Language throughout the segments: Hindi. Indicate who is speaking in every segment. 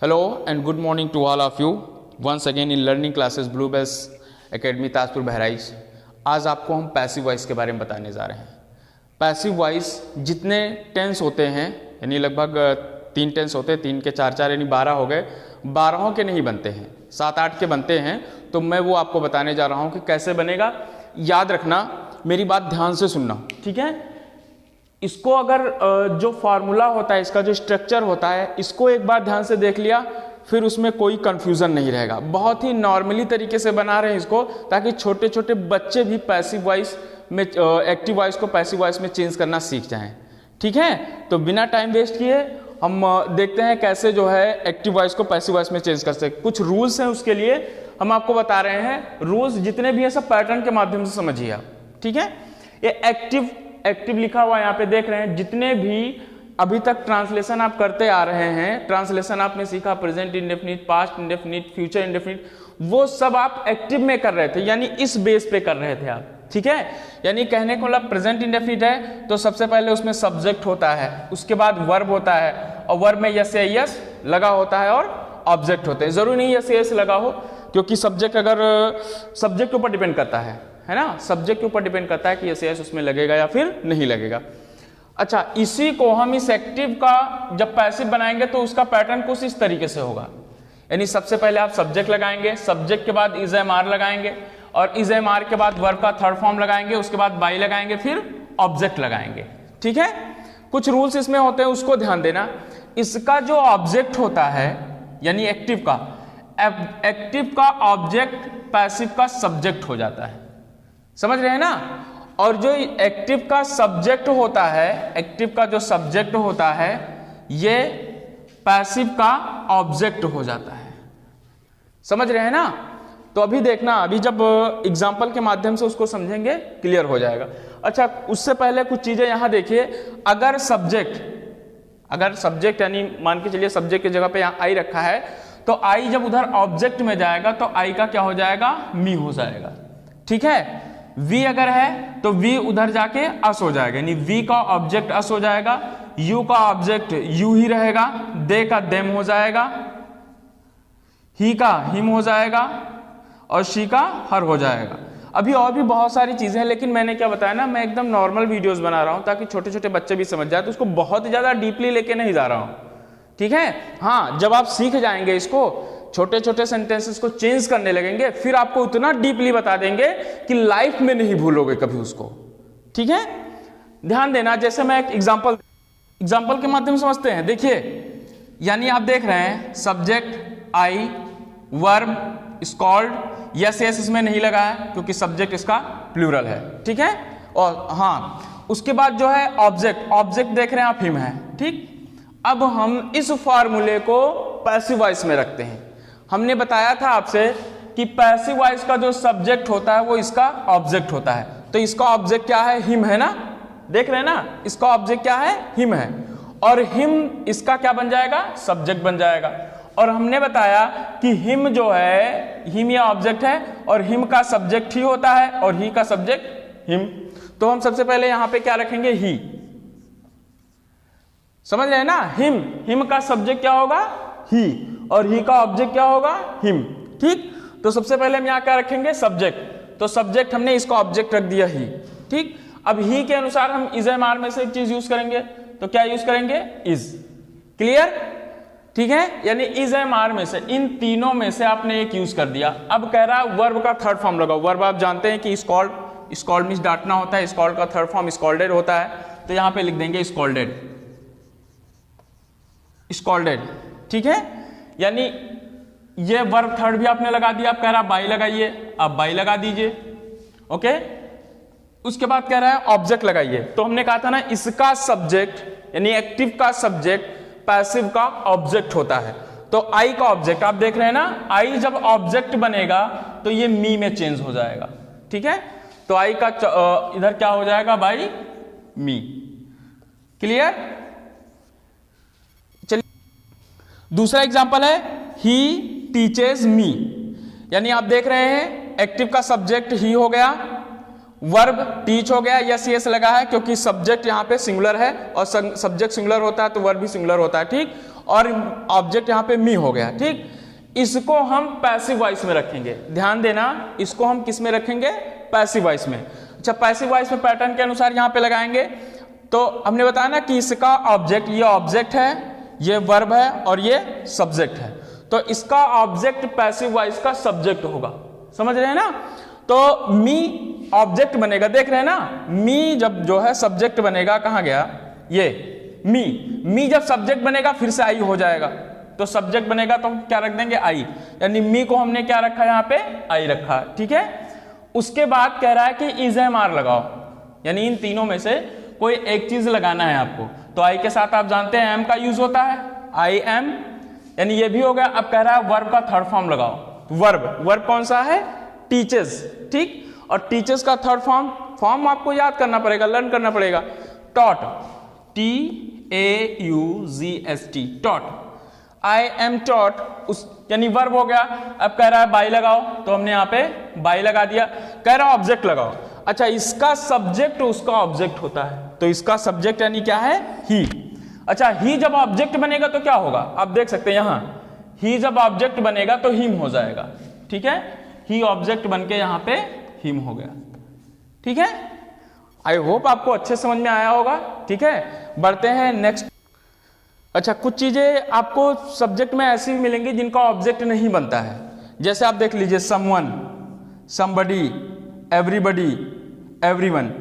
Speaker 1: Hello and good morning to all of you. Once again in learning classes Blue Bells Academy Tajpur Bahraich. आज आपको हम पैसिव वॉइस के बारे में बताने जा रहे हैं। पैसिव वॉइस जितने टेंस होते हैं यानी लगभग 3 टेंस होते हैं, 3 के 4 यानी 12 हो गए। 12 के नहीं बनते हैं, 7-8 के बनते हैं। तो मैं वो आपको बताने जा रहा हूँ कि कैसे बनेगा। याद रखना, मेरी बात ध्यान से सुनना, ठीक है। इसको अगर जो फार्मूला होता है, इसका जो स्ट्रक्चर होता है, इसको एक बार ध्यान से देख लिया, फिर उसमें कोई कंफ्यूजन नहीं रहेगा। बहुत ही नॉर्मली तरीके से बना रहे हैं इसको, ताकि छोटे छोटे बच्चे भी पैसिव वॉइस में एक्टिव वॉइस को पैसिव वॉइस में चेंज करना सीख जाएं, ठीक है। तो बिना टाइम वेस्ट किए हम देखते हैं कैसे जो है एक्टिव वॉइस को पैसिव वॉइस में चेंज कर सकते। कुछ रूल्स हैं, उसके लिए हम आपको बता रहे हैं। रूल्स जितने भी हैं सब पैटर्न के माध्यम से समझिए आप, ठीक है। ये एक्टिव लिखा हुआ यहाँ पे देख रहे हैं। जितने भी अभी तक ट्रांसलेशन आप करते आ रहे हैं, ट्रांसलेशन आपने सीखा present indefinite, past indefinite, future indefinite, वो सब आप एक्टिव में कर रहे थे, यानी इस बेस पे कर रहे थे आप, ठीक है। यानी कहने को मतलब प्रेजेंट इंडेफिनिट है तो सबसे पहले उसमें सब्जेक्ट होता है, उसके बाद वर्ब होता है, और वर्ब में यस या यस लगा होता है और ऑब्जेक्ट होते हैं। जरूरी नहीं यस या यस लगा हो, क्योंकि सब्जेक्ट अगर सब्जेक्ट के ऊपर डिपेंड करता है ना, सब्जेक्ट के ऊपर डिपेंड करता है कि यस यस उसमें लगेगा या फिर नहीं लगेगा। अच्छा, इसी को हम इस एक्टिव का जब पैसिव बनाएंगे तो उसका पैटर्न कुछ इस तरीके से होगा। यानी सबसे पहले आप सब्जेक्ट लगाएंगे, सब्जेक्ट के बाद इज एम आर लगाएंगे, और इज एम आर के बाद वर्ब का थर्ड फॉर्म लगाएंगे, उसके बाद बाई लगाएंगे, फिर ऑब्जेक्ट लगाएंगे, ठीक है। कुछ रूल्स इसमें होते हैं, उसको ध्यान देना। इसका जो ऑब्जेक्ट होता है यानी एक्टिव का ऑब्जेक्ट पैसिव का सब्जेक्ट हो जाता है, समझ रहे हैं ना। और जो एक्टिव का सब्जेक्ट होता है, एक्टिव का जो सब्जेक्ट होता है, ये पैसिव का ऑब्जेक्ट हो जाता है, समझ रहे हैं ना। तो अभी देखना, अभी जब एग्जाम्पल के माध्यम से उसको समझेंगे क्लियर हो जाएगा। अच्छा, उससे पहले कुछ चीजें यहां देखिए। अगर सब्जेक्ट यानी मान के चलिए सब्जेक्ट की जगह पे यहां आई रखा है, तो आई जब उधर ऑब्जेक्ट में जाएगा तो आई का क्या हो जाएगा, मी हो जाएगा, ठीक है। वी अगर है तो वी उधर जाके अस हो जाएगा, यानी वी का ऑब्जेक्ट अस हो जाएगा, यू का ऑब्जेक्ट यू ही रहेगा, दे का देम हो जाएगा, ही का हिम हो जाएगा, और शी का हर हो जाएगा। अभी और भी बहुत सारी चीजें हैं, लेकिन मैंने क्या बताया ना, मैं एकदम नॉर्मल वीडियोस बना रहा हूं ताकि छोटे छोटे बच्चे भी समझ जाए, तो उसको बहुत ज्यादा डीपली लेके नहीं जा रहा हूं, ठीक है। हाँ, जब आप सीख जाएंगे इसको, छोटे छोटे सेंटेंसेस को चेंज करने लगेंगे, फिर आपको उतना डीपली बता देंगे कि लाइफ में नहीं भूलोगे कभी उसको, ठीक है। ध्यान देना, जैसे मैं एक एग्जांपल के माध्यम से समझते हैं। देखिए, यानी आप देख रहे हैं subject I, verb is called, yes yes इसमें नहीं लगा है क्योंकि सब्जेक्ट इसका प्लूरल है, ठीक है। और हाँ, उसके बाद जो है ऑब्जेक्ट देख रहे हैं आप, हिम है, ठीक। अब हम इस फार्मूले को पैसिव वॉइस में रखते हैं। हमने बताया था आपसे कि पैसिव वॉइस का जो सब्जेक्ट होता है वो इसका ऑब्जेक्ट होता है। तो इसका ऑब्जेक्ट क्या है, हिम है ना, देख रहे हैं ना, इसका ऑब्जेक्ट क्या है, हिम है, और हिम इसका क्या बन जाएगा, सब्जेक्ट बन जाएगा। और हमने बताया कि हिम जो है, हिम या ऑब्जेक्ट है, और हिम का सब्जेक्ट ही होता है, और ही का सब्जेक्ट हिम। तो हम सबसे पहले यहां पे क्या रखेंगे, ही, समझ रहे हैं ना। हिम का सब्जेक्ट क्या होगा, ही, और ही का ऑब्जेक्ट क्या होगा, हिम, ठीक। तो सबसे पहले हम यहां क्या रखेंगे, सब्जेक्ट। तो सब्जेक्ट हमने इसका ऑब्जेक्ट रख दिया, ही, ठीक। अब ही के अनुसार हम इज एम आर में से एक चीज यूज करेंगे, तो क्या यूज करेंगे, इज, क्लियर, ठीक है। यानी इज एम आर में से, इन तीनों में से आपने एक यूज कर दिया। अब कह रहा है वर्ब का थर्ड फॉर्म लगाओ। वर्ब आप जानते हैं कि स्कॉल्ड मींस डांटना होता है, स्कॉल्ड का थर्ड फॉर्म स्कॉल्डेड होता है, तो यहां पे लिख देंगे स्कॉल्डेड, ठीक है। यानी ये वर्ब थर्ड भी आपने लगा दिया। अब कह रहा है बाई लगाइए, अब बाई लगा दीजिए, ओके। उसके बाद कह रहा है ऑब्जेक्ट लगाइए। तो हमने कहा था ना, इसका सब्जेक्ट यानी एक्टिव का सब्जेक्ट पैसिव का ऑब्जेक्ट होता है। तो आई का ऑब्जेक्ट आप देख रहे हैं ना, आई जब ऑब्जेक्ट बनेगा तो ये मी में चेंज हो जाएगा, ठीक है। तो आई का इधर क्या हो जाएगा, बाई मी, क्लियर। दूसरा एग्जांपल है, ही टीचेस मी। यानी आप देख रहे हैं एक्टिव का सब्जेक्ट ही हो गया, वर्ब टीच हो गया, यस यस लगा है क्योंकि सब्जेक्ट यहां पे सिंगुलर है, और सब्जेक्ट सिंगुलर होता है तो वर्ब भी सिंगुलर होता है, ठीक। और ऑब्जेक्ट यहाँ पे मी हो गया, ठीक। इसको हम पैसिव वॉइस में रखेंगे, ध्यान देना, इसको हम किस में रखेंगे, पैसिव वॉइस में। अच्छा, पैसिव वॉइस में पैटर्न के अनुसार यहाँ पे लगाएंगे। तो हमने बताया ना कि इसका ऑब्जेक्ट, ये ऑब्जेक्ट है, ये वर्ब है और ये सब्जेक्ट है, तो इसका ऑब्जेक्ट पैसिव वॉइस का सब्जेक्ट होगा, समझ रहे हैं ना। तो मी ऑब्जेक्ट बनेगा, देख रहे हैं ना, मी जब जो है सब्जेक्ट बनेगा, कहाँ गया ये मी जब सब्जेक्ट बनेगा फिर से आई हो जाएगा, तो सब्जेक्ट बनेगा तो क्या रख देंगे, आई, यानी मी को हमने क्या रखा यहाँ पे, आई रखा, ठीक है। उसके बाद कह रहा है कि इज एम आर लगाओ, यानी इन तीनों में से कोई एक चीज लगाना है आपको। तो आई के साथ आप जानते हैं एम का यूज होता है, आई एम, यानी ये भी हो गया। अब कह रहा है वर्ब का थर्ड फॉर्म लगाओ, वर्ब कौन सा है, टीचर्स, ठीक। और टीचर्स का थर्ड फॉर्म आपको याद करना पड़ेगा, लर्न करना पड़ेगा, taught, TAUGST, taught, I am taught, उस यानी वर्ब हो गया। अब कह रहा है बाई लगाओ, तो हमने यहाँ पे बाई लगा दिया। कह रहा है ऑब्जेक्ट लगाओ, अच्छा इसका सब्जेक्ट उसका ऑब्जेक्ट होता है, तो इसका सब्जेक्ट यानी क्या है, ही। अच्छा, ही जब ऑब्जेक्ट बनेगा तो क्या होगा, आप देख सकते हैं यहां, ही जब ऑब्जेक्ट बनेगा तो हिम हो जाएगा, ठीक है। ही ऑब्जेक्ट बन के यहां पे हिम हो गया, ठीक है। आई होप आपको अच्छे समझ में आया होगा, ठीक है। बढ़ते हैं नेक्स्ट। अच्छा, कुछ चीजें आपको सब्जेक्ट में ऐसी भी मिलेंगी जिनका ऑब्जेक्ट नहीं बनता है, जैसे आप देख लीजिए समवन, समबडी, एवरीबडी, एवरीवन,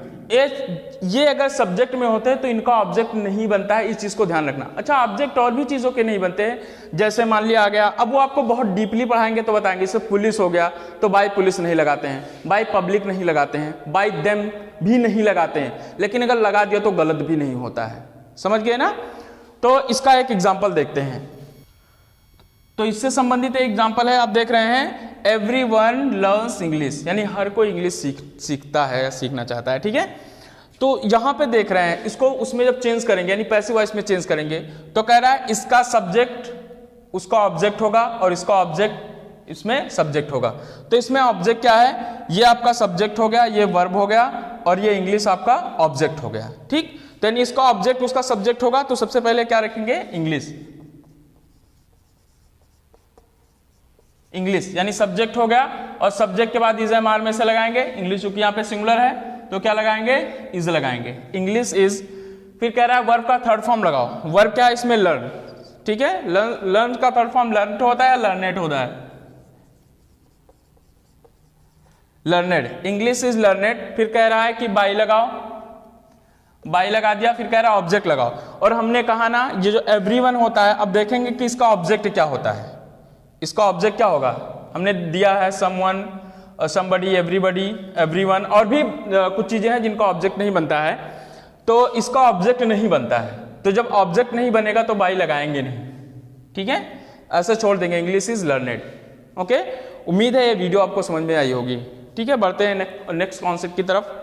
Speaker 1: ये अगर सब्जेक्ट में होते हैं तो इनका ऑब्जेक्ट नहीं बनता है, इस चीज को ध्यान रखना। अच्छा, ऑब्जेक्ट और भी चीजों के नहीं बनते हैं, जैसे मान लिया आ गया, अब वो आपको बहुत डीपली पढ़ाएंगे तो बताएंगे, जैसे पुलिस हो गया तो बाय पुलिस नहीं लगाते हैं, बाय पब्लिक नहीं लगाते हैं, बाय देम भी नहीं लगाते हैं, लेकिन अगर लगा दिया तो गलत भी नहीं होता है, समझ गए ना। तो इसका एक एग्जाम्पल देखते हैं। तो इससे संबंधित एक एग्जाम्पल है, आप देख रहे हैं, एवरीवन लर्न्स इंग्लिश, यानी हर कोई इंग्लिश सीखता है, सीखना चाहता है, ठीक है। तो यहां पे देख रहे हैं, इसको उसमें जब चेंज करेंगे, यानी पैसिव वॉइस में चेंज करेंगे, तो कह रहा है इसका सब्जेक्ट उसका ऑब्जेक्ट होगा और इसका ऑब्जेक्ट इसमें सब्जेक्ट होगा। तो इसमें ऑब्जेक्ट क्या है, ये आपका सब्जेक्ट हो गया, ये वर्ब हो गया और ये इंग्लिश आपका ऑब्जेक्ट हो गया, ठीक। तो यानी इसका ऑब्जेक्ट उसका सब्जेक्ट होगा, तो सबसे पहले क्या रखेंगे, इंग्लिश, इंग्लिश यानी सब्जेक्ट हो गया, और सब्जेक्ट के बाद इज एम आर में से लगाएंगे, इंग्लिश चूंकि यहाँ पे सिंगुलर है तो क्या लगाएंगे, इज लगाएंगे, इंग्लिश इज। फिर कह रहा है वर्ब का थर्ड फॉर्म लगाओ, वर्ब क्या है इसमें, लर्न, ठीक है। लर्न का थर्ड फॉर्म लर्न होता है, लर्नेट होता है, लर्नेड, इंग्लिश इज लर्नेड। फिर कह रहा है कि बाई लगाओ, बाई लगा दिया। फिर कह रहा है ऑब्जेक्ट लगाओ, और हमने कहा ना ये जो एवरीवन होता है, अब देखेंगे कि इसका ऑब्जेक्ट क्या होता है, इसका ऑब्जेक्ट क्या होगा, हमने दिया है समवन, समबडी, एवरीबडी, एवरीवन, और भी कुछ चीजें हैं जिनका ऑब्जेक्ट नहीं बनता है, तो इसका ऑब्जेक्ट नहीं बनता है। तो जब ऑब्जेक्ट नहीं बनेगा तो बाई लगाएंगे नहीं, ठीक है, ऐसे छोड़ देंगे, इंग्लिश इज लर्नेड, ओके। उम्मीद है ये वीडियो आपको समझ में आई होगी, ठीक है। बढ़ते हैं नेक्स्ट कॉन्सेप्ट की तरफ।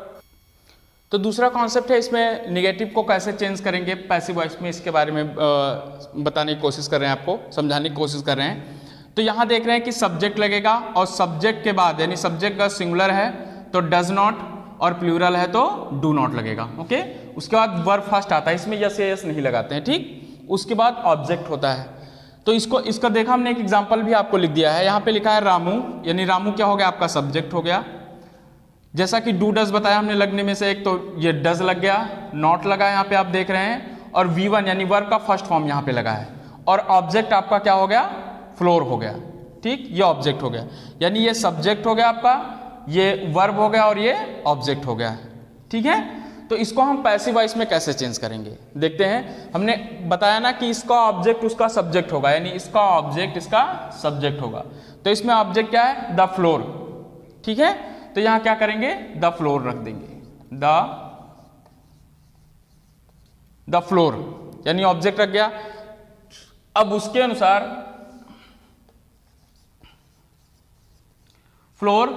Speaker 1: तो दूसरा कॉन्सेप्ट है, इसमें निगेटिव को कैसे चेंज करेंगे पैसिव वॉइस में, इसके बारे में बताने की कोशिश कर रहे हैं, आपको समझाने की कोशिश कर रहे हैं। तो यहां देख रहे हैं कि सब्जेक्ट लगेगा, और सब्जेक्ट के बाद यानी सब्जेक्ट का सिंगुलर है तो डज नॉट, और प्लूरल है तो डू नॉट लगेगा, ओके। उसके बाद वर्ब फर्स्ट आता है, इसमें यस या यस नहीं लगाते हैं, ठीक। उसके बाद ऑब्जेक्ट होता है। तो इसका देखा हमने, एक एग्जाम्पल भी आपको लिख दिया है, यहाँ पे लिखा है रामू, यानी रामू क्या हो गया, आपका सब्जेक्ट हो गया। जैसा कि डू डज बताया हमने लगने में से एक, तो ये डज लग गया, नॉट लगा यहाँ पे आप देख रहे हैं, और V1 यानी वर्ब का फर्स्ट फॉर्म यहाँ पे लगा है, और ऑब्जेक्ट आपका क्या हो गया, फ्लोर हो गया, ठीक। ये ऑब्जेक्ट हो गया, यानी ये सब्जेक्ट हो गया आपका, ये वर्ब हो गया और ये ऑब्जेक्ट हो गया, ठीक है। तो इसको हम पैसिव वॉइस में कैसे चेंज करेंगे देखते हैं। हमने बताया ना कि इसका ऑब्जेक्ट उसका सब्जेक्ट होगा, यानी इसका ऑब्जेक्ट इसका सब्जेक्ट होगा। तो इसमें ऑब्जेक्ट क्या है, द फ्लोर, ठीक है। तो यहां क्या करेंगे, द फ्लोर रख देंगे, द फ्लोर, यानी ऑब्जेक्ट रख गया। अब उसके अनुसार फ्लोर,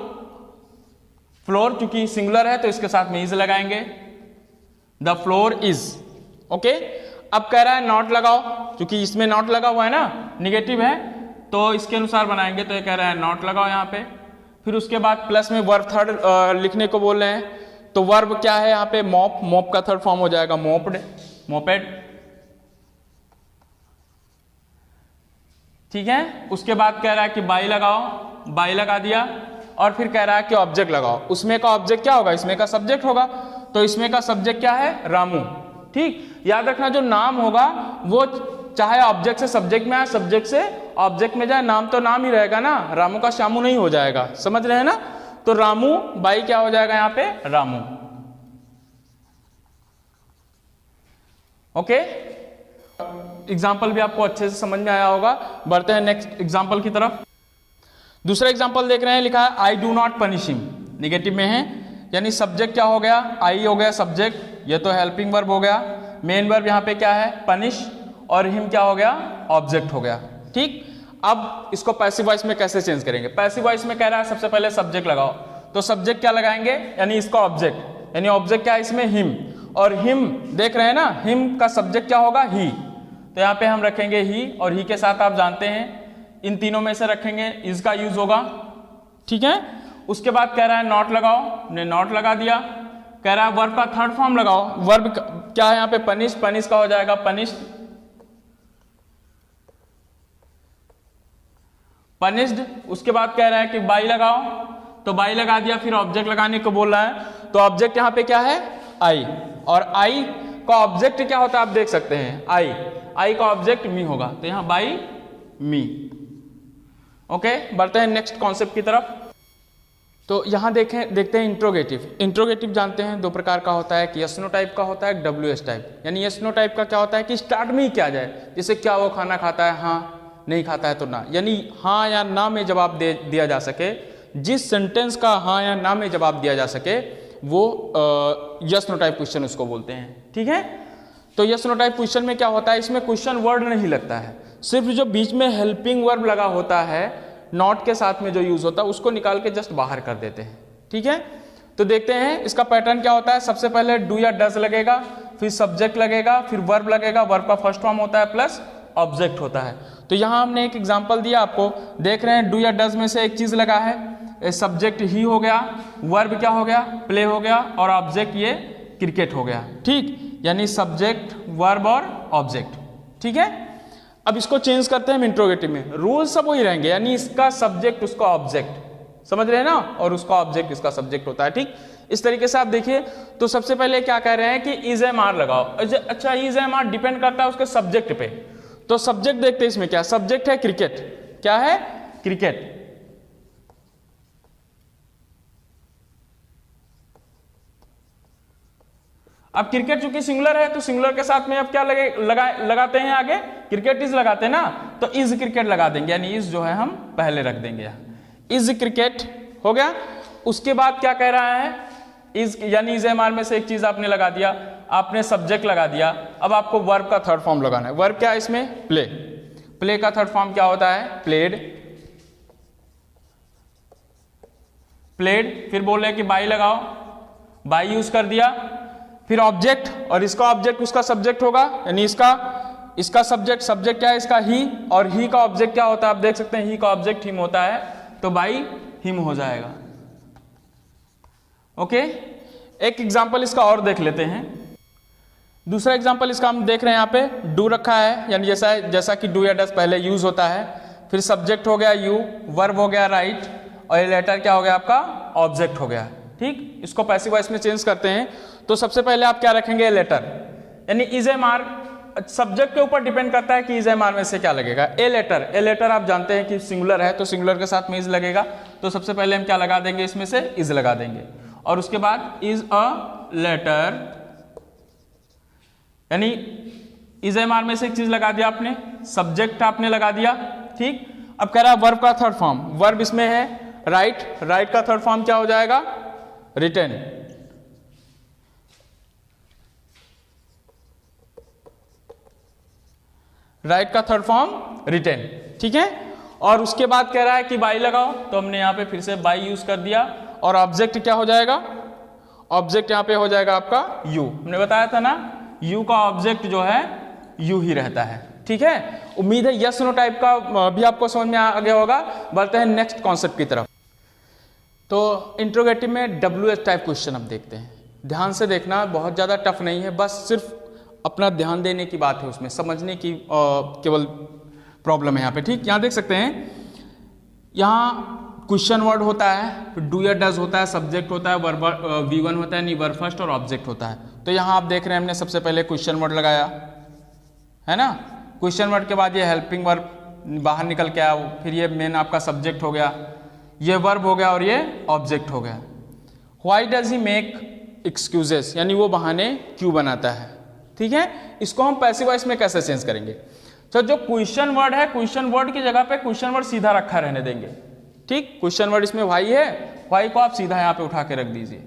Speaker 1: फ्लोर चूंकि सिंगुलर है तो इसके साथ में इज लगाएंगे, द फ्लोर इज, ओके। अब कह रहा है नॉट लगाओ, क्योंकि इसमें नॉट लगा हुआ है ना, निगेटिव है, तो इसके अनुसार बनाएंगे। तो ये कह रहा है नॉट लगाओ यहां पे। फिर उसके बाद प्लस में वर्ब थर्ड लिखने को बोल रहे हैं, तो वर्ब क्या है यहाँ पे, मॉप, मॉप का थर्ड फॉर्म हो जाएगा मोप्ड, मोपेड, ठीक है। उसके बाद कह रहा है कि बाई लगाओ, बाई लगा दिया, और फिर कह रहा है कि ऑब्जेक्ट लगाओ। उसमें का ऑब्जेक्ट क्या होगा, इसमें का सब्जेक्ट होगा, तो इसमें का सब्जेक्ट क्या है, रामू। ठीक, याद रखना जो नाम होगा वो चाहे ऑब्जेक्ट से सब्जेक्ट में आए, सब्जेक्ट से ऑब्जेक्ट में जाए, नाम तो नाम ही रहेगा ना, रामू का श्यामू नहीं हो जाएगा, समझ रहे हैं ना। तो रामू बाई क्या हो जाएगा यहाँ पे, रामू। ओके, एग्जाम्पल भी आपको अच्छे से समझ में आया होगा। बढ़ते हैं नेक्स्ट एग्जाम्पल की तरफ। दूसरा एग्जाम्पल देख रहे हैं, लिखा है I do not punish him, negative में है, यानी सब्जेक्ट क्या हो गया, आई हो गया सब्जेक्ट, ये तो हेल्पिंग वर्ब हो गया, मेन वर्ब यहाँ पे क्या है, पनिश, और हिम क्या हो गया, ऑब्जेक्ट हो गया। ठीक, अब इसको पैसिव वॉइस में कैसे चेंज करेंगे। पैसिव वॉइस में कह रहा है सबसे पहले सब्जेक्ट लगाओ, तो सब्जेक्ट क्या लगाएंगे, यानी इसका ऑब्जेक्ट, यानी ऑब्जेक्ट क्या है इसमें, हिम, और हिम देख रहे हैं ना, हिम का सब्जेक्ट क्या होगा, ही, तो यहाँ पे हम रखेंगे ही, और ही के साथ आप जानते हैं इन तीनों में से रखेंगे इज का यूज होगा। ठीक है, उसके बाद कह रहा है नॉट लगाओ, हमने नॉट लगा दिया। कह रहा है वर्ब का थर्ड फॉर्म लगाओ, वर्ब क्या है यहाँ पे, पनिश, पनिश का हो जाएगा पनिश्ड, पनिश्ड। उसके बाद कह रहा है कि बाई लगाओ, तो बाई लगा दिया, फिर ऑब्जेक्ट लगाने को बोल रहा है, तो ऑब्जेक्ट यहाँ पे क्या है, आई, और आई का ऑब्जेक्ट क्या होता है आप देख सकते हैं, आई का ऑब्जेक्ट मी होगा, तो यहाँ बाई मी। ओके, बढ़ते हैं नेक्स्ट कॉन्सेप्ट की तरफ। तो यहाँ देखते हैं इंट्रोगेटिव। इंट्रोगेटिव जानते हैं दो प्रकार का होता है, कि यस नो टाइप का होता है, WS टाइप। यानी यस नो टाइप का क्या होता है कि स्टार्ट में ही क्या जाए, जैसे क्या वो खाना खाता है, हाँ, नहीं खाता है तो ना, यानी हाँ या ना में जवाब दिया जा सके, जिस सेंटेंस का हाँ या ना में जवाब दिया जा सके वो यस नो टाइप क्वेश्चन उसको बोलते हैं। ठीक है, तो यस नो टाइप क्वेश्चन में क्या होता है, इसमें क्वेश्चन वर्ड नहीं लगता है, सिर्फ जो बीच में हेल्पिंग वर्ब लगा होता है नॉट के साथ में जो यूज होता है उसको निकाल के जस्ट बाहर कर देते हैं। ठीक है, तो देखते हैं इसका पैटर्न क्या होता है। सबसे पहले डू या डज लगेगा, फिर सब्जेक्ट लगेगा, फिर वर्ब लगेगा, वर्ब का फर्स्ट फॉर्म होता है प्लस ऑब्जेक्ट होता है। तो यहाँ हमने एक एग्जांपल दिया आपको, देख रहे हैं डू या डज में से एक चीज लगा है, सब्जेक्ट ही हो गया, वर्ब क्या हो गया, प्ले हो गया, और ऑब्जेक्ट ये क्रिकेट हो गया। ठीक, यानी सब्जेक्ट, वर्ब और ऑब्जेक्ट। ठीक है, अब इसको चेंज करते हैं हम इंट्रोगेटिव में, रूल सब वही रहेंगे, यानी इसका सब्जेक्ट उसका ऑब्जेक्ट, समझ रहे हैं ना, और उसका ऑब्जेक्ट इसका सब्जेक्ट होता है। ठीक, इस तरीके से आप देखिए। तो सबसे पहले क्या कह रहे हैं कि इज एम आर लगाओ। अच्छा, इज एम आर डिपेंड करता है उसके सब्जेक्ट पे, तो सब्जेक्ट देखते हैं इसमें क्या, सब्जेक्ट है क्रिकेट, क्या है, क्रिकेट। अब क्रिकेट चूंकि सिंगुलर है तो सिंगुलर के साथ में अब क्या लगाते हैं आगे, क्रिकेट इज लगाते हैं ना, तो इज क्रिकेट लगा देंगे, यानी इज जो है हम पहले रख देंगे, इज क्रिकेट हो गया। उसके बाद क्या कह रहा है, इज यानी इज एम आर में से एक चीज आपने लगा दिया, आपने सब्जेक्ट लगा दिया। अब आपको वर्ब का थर्ड फॉर्म लगाना है। वर्ब क्या है इसमें, प्ले, प्ले का थर्ड फॉर्म क्या होता है, प्लेड, प्लेड। फिर बोल रहे कि बाई लगाओ, बाई यूज कर दिया, फिर ऑब्जेक्ट, और इसका ऑब्जेक्ट उसका सब्जेक्ट होगा, यानी इसका सब्जेक्ट क्या है, इसका ही, और ही का ऑब्जेक्ट क्या होता है आप देख सकते हैं, ही का ऑब्जेक्ट हिम होता है, तो बाई हिम हो जाएगा। ओके, एक एग्जांपल इसका और देख लेते हैं। दूसरा एग्जांपल इसका हम देख रहे हैं, यहाँ पे डू रखा है, यानी जैसा कि डू या डज पहले यूज होता है, फिर सब्जेक्ट हो गया यू, वर्ब हो गया राइट, और ये लेटर क्या हो गया आपका, ऑब्जेक्ट हो गया। ठीक, इसको पैसिव वॉइस में चेंज करते हैं। तो सबसे पहले आप क्या रखेंगे, लेटर, यानी इज एम आर सब्जेक्ट के ऊपर डिपेंड करता है कि इज एम आर में से क्या लगेगा। ए लेटर आप जानते हैं कि सिंगुलर है, तो सिंगुलर के साथ में इज लगेगा, तो सबसे पहले हम क्या लगा देंगे, इसमें से इज लगा देंगे, और उसके बाद इज अ लेटर, यानी इज एम आर में से एक चीज लगा दिया आपने, सब्जेक्ट आपने लगा दिया। ठीक, अब कह रहा है वर्ब का थर्ड फॉर्म, वर्ब इसमें है राइट, राइट का थर्ड फॉर्म क्या हो जाएगा, रिटन, राइट का थर्ड फॉर्म रिटेन। ठीक है, और उसके बाद कह रहा है कि बाई लगाओ, तो हमने यहां पे फिर से बाई यूज कर दिया, और ऑब्जेक्ट क्या हो जाएगा, ऑब्जेक्ट यहां पे हो जाएगा आपका यू। हमने बताया था ना, यू का ऑब्जेक्ट जो है यू ही रहता है। ठीक है, उम्मीद है यस नो टाइप का भी आपको समझ में आ गया होगा। बढ़ते हैं नेक्स्ट कॉन्सेप्ट की तरफ। तो इंट्रोगेटिव में WH टाइप क्वेश्चन अब देखते हैं। ध्यान से देखना, बहुत ज्यादा टफ नहीं है, बस सिर्फ अपना ध्यान देने की बात है, उसमें समझने की केवल प्रॉब्लम है यहाँ पे। ठीक, यहाँ देख सकते हैं, यहाँ क्वेश्चन वर्ड होता है, फिर डू या डज होता है, सब्जेक्ट होता है, वर्ब V1 होता है, यानी वर्ब फर्स्ट और ऑब्जेक्ट होता है। तो यहाँ आप देख रहे हैं हमने सबसे पहले क्वेश्चन वर्ड लगाया है ना, क्वेश्चन वर्ड के बाद ये हेल्पिंग वर्ब बाहर निकल के आया, फिर ये मेन आपका सब्जेक्ट हो गया, ये वर्ब हो गया और ये ऑब्जेक्ट हो गया। Why does he make excuses, यानी वो बहाने क्यों बनाता है। ठीक है, इसको हम पैसिव वॉइस में कैसे चेंज करेंगे। तो जो क्वेश्चन वर्ड है, क्वेश्चन वर्ड की जगह पे क्वेश्चन वर्ड सीधा रखा रहने देंगे। ठीक, क्वेश्चन वर्ड इसमें व्हाई है, व्हाई को आप सीधा यहाँ पे उठा के रख दीजिए।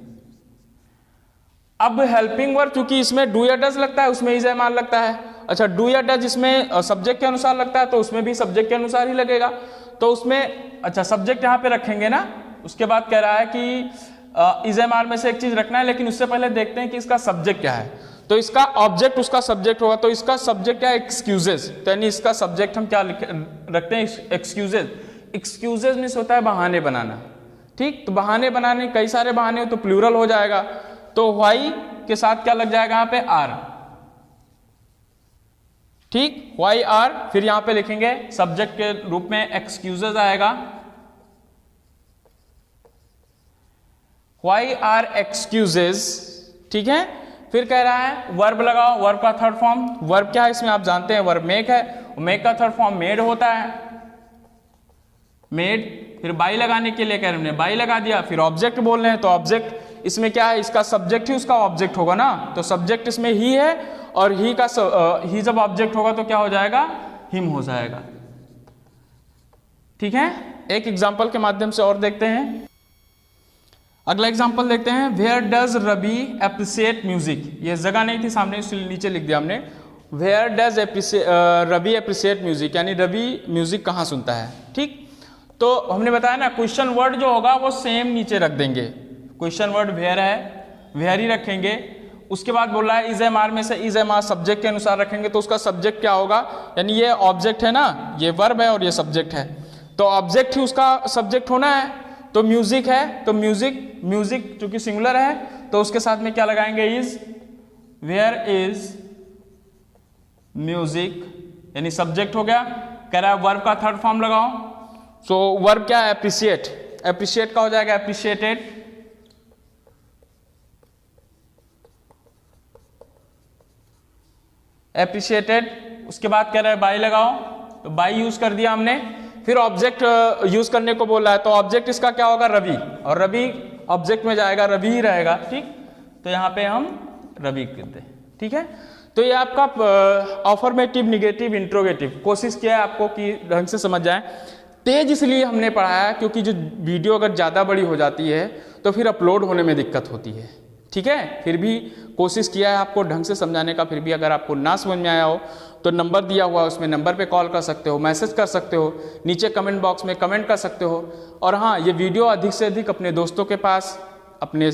Speaker 1: अब हेल्पिंग वर्ब चूंकि इसमें डू या डज लगता है, उसमें इज एम आर लगता है। अच्छा, डू या डज इसमें सब्जेक्ट के अनुसार लगता है, तो उसमें भी सब्जेक्ट के अनुसार ही लगेगा। तो उसमें अच्छा सब्जेक्ट यहाँ पे रखेंगे ना, उसके बाद कह रहा है कि इज एम आर में से एक चीज रखना है, लेकिन उससे पहले देखते हैं कि इसका सब्जेक्ट क्या है। तो इसका ऑब्जेक्ट उसका सब्जेक्ट होगा, तो इसका सब्जेक्ट क्या है, एक्सक्यूजेज। तो यानी इसका सब्जेक्ट हम क्या रखते हैं, एक्सक्यूजेज। एक्सक्यूजेज मीन्स होता है बहाने बनाना। ठीक, तो बहाने बनाने कई सारे बहाने हो तो प्लूरल हो जाएगा, तो व्हाई के साथ क्या लग जाएगा यहाँ पे, आर। ठीक, व्हाई आर, फिर यहां पे लिखेंगे सब्जेक्ट के रूप में एक्सक्यूजेज आएगा, व्हाई आर एक्सक्यूजेज। ठीक है, फिर कह रहा है वर्ब लगाओ, वर्ब का थर्ड फॉर्म, वर्ब क्या है इसमें आप जानते हैं, वर्ब मेक है, मेक का थर्ड फॉर्म मेड होता है, मेड। फिर बाई लगाने के लिए कह रहे हैं, हमने बाई लगा दिया। फिर ऑब्जेक्ट बोल रहे हैं, तो ऑब्जेक्ट इसमें क्या है, इसका सब्जेक्ट ही उसका ऑब्जेक्ट होगा ना, तो सब्जेक्ट इसमें ही है, और ही का ही जब ऑब्जेक्ट होगा तो क्या हो जाएगा, हिम हो जाएगा। ठीक है, एक एग्जांपल के माध्यम से और देखते हैं। अगला एग्जांपल देखते हैं, where does Ravi appreciate music. ये जगह नहीं थी सामने, इसलिए नीचे लिख दिया हमने, where does Ravi appreciate music, यानी रवि म्यूजिक कहाँ सुनता है। ठीक, तो हमने बताया ना क्वेश्चन वर्ड जो होगा वो सेम नीचे रख देंगे। क्वेश्चन वर्ड वेयर है, वेयर ही रखेंगे। उसके बाद बोल रहा है इज एम आर में से इज एम आर सब्जेक्ट के अनुसार रखेंगे, तो उसका सब्जेक्ट क्या होगा, यानी ये ऑब्जेक्ट है ना, ये वर्ब है और ये सब्जेक्ट है, तो ऑब्जेक्ट ही उसका सब्जेक्ट होना है। तो म्यूजिक है, तो म्यूजिक, म्यूजिक चूंकि सिंगुलर है तो उसके साथ में क्या लगाएंगे, इज, वेयर इज म्यूजिक, यानी सब्जेक्ट हो गया। कह रहा है वर्ब का थर्ड फॉर्म लगाओ, तो वर्ब क्या है, एप्रिशिएट, एप्रिशिएट का हो जाएगा एप्रिशिएटेड, एप्रिशिएटेड। उसके बाद कह रहा है बाई लगाओ, तो बाई यूज कर दिया हमने। फिर ऑब्जेक्ट यूज करने को बोला है, तो ऑब्जेक्ट इसका क्या होगा, रवि, और रवि ऑब्जेक्ट में जाएगा, रवि ही रहेगा। ठीक, तो यहां पे हम रवि करते हैं। ठीक है, तो ये आपका अफर्मेटिव, निगेटिव, इंट्रोगेटिव, कोशिश किया है आपको कि ढंग से समझ जाए। तेज इसलिए हमने पढ़ाया क्योंकि जो वीडियो अगर ज़्यादा बड़ी हो जाती है तो फिर अपलोड होने में दिक्कत होती है। ठीक है, फिर भी कोशिश किया है आपको ढंग से समझाने का। फिर भी अगर आपको ना समझ में आया हो तो नंबर दिया हुआ है, उसमें नंबर पे कॉल कर सकते हो, मैसेज कर सकते हो, नीचे कमेंट बॉक्स में कमेंट कर सकते हो। और हाँ, ये वीडियो अधिक से अधिक अपने दोस्तों के पास, अपने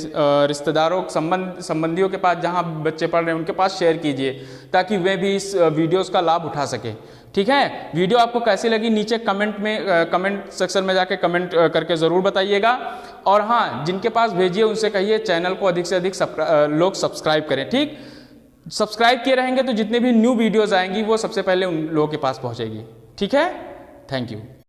Speaker 1: रिश्तेदारों, संबंधियों के पास, जहाँ बच्चे पढ़ रहे हैं उनके पास शेयर कीजिए, ताकि वे भी इस वीडियोस का लाभ उठा सके। ठीक है, वीडियो आपको कैसी लगी नीचे कमेंट में, कमेंट सेक्शन में जाके कमेंट करके ज़रूर बताइएगा। और हाँ, जिनके पास भेजिए उनसे कहिए चैनल को अधिक से अधिक लोग सब्सक्राइब करें। ठीक, सब्सक्राइब किए रहेंगे तो जितने भी न्यू वीडियोज़ आएंगी वो सबसे पहले उन लोगों के पास पहुँचेगी। ठीक है, थैंक यू।